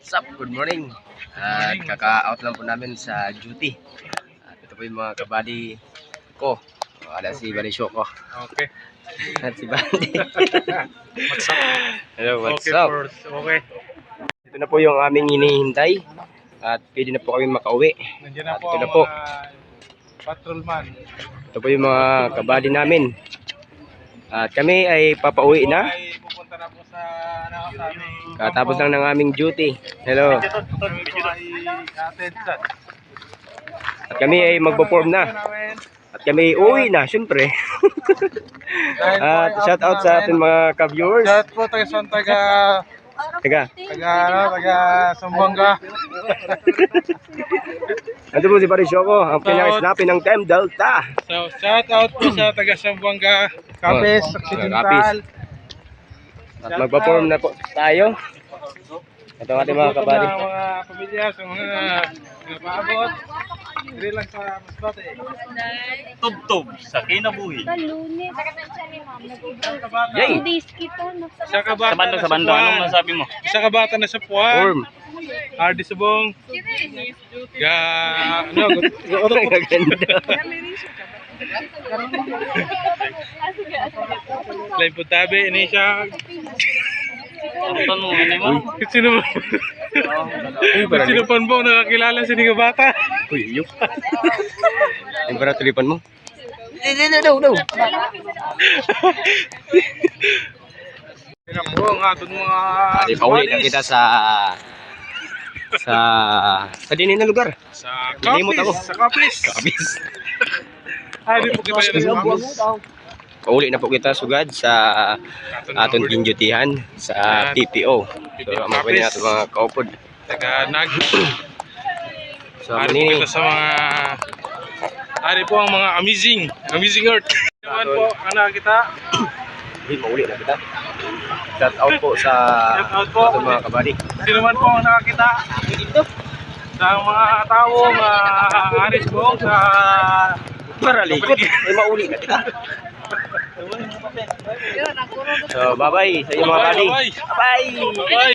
What's up? Good morning. At kaka-out lang po namin sa duty. At ito po yung mga kabady ko. Ada si Bali Shoko. Okay. At si Bandi. What's up? Hello, what's Okay, up? okay. Ito na po yung aming hinihintay. At pwede na po kami makauwi. Nandiyan na At po ito ang na po. mga patrolman. Ito po yung mga kabady namin. At kami ay papauwi na. Ay pupunta na po sa Katapos lang ng aming duty. Hello. Kami po ay attend sa. At kami ay magpo-form na. At kami uwi na, syempre. At shout out sa ating mga ka-viewers. Shout po tayo sa taga Sambanga. Ito po si Bali Shoko, ang pinaka-snappy ng Team Delta. So shout out po sa taga Sambanga, Capiz, Occidental. At magpa-form na po tayo. Ito ang ating mga kabady. Sa mga pamilya, sa mga paabot. Dili lang sa masbate. Tub-tub sa kinabuhi. Lunes. Yay! Days kita. Sa kabata Sa banda, anong masabi mo? Sa kabata na sa puwan. Form. Hardy Subong. Ano? Ang gaganda. Lain po tabi. Ini siya. Ano mo? Ano mo? Sino ba? Sino pa mo nakakilala sa mga bata? Uy, yung. Yung para tulipan mo. No. Yan po ang ating mga Di pauli na kita sa dinin na lugar. sa Limot ako. Capiz. Sa Capiz. Kabis. Di po kita yan sa Capiz. Pauli na po kita sugad sa aton ginjutihan sa PPO. So, mga pwede natin mga kaupod. Taga Nag. So, Ari po manini. kita sa mga po ang mga amazing earth. Naman po ang nakakita. Hindi, pauli na kita. Shout out po sa Shout out po. ating mga kabady. Sino man po ang nakakita dito sa mga taong aris po sa Para likod. Ay, mauli na kita. So, bye-bye sa inyo mga kabady. Bye. Bye! Bye.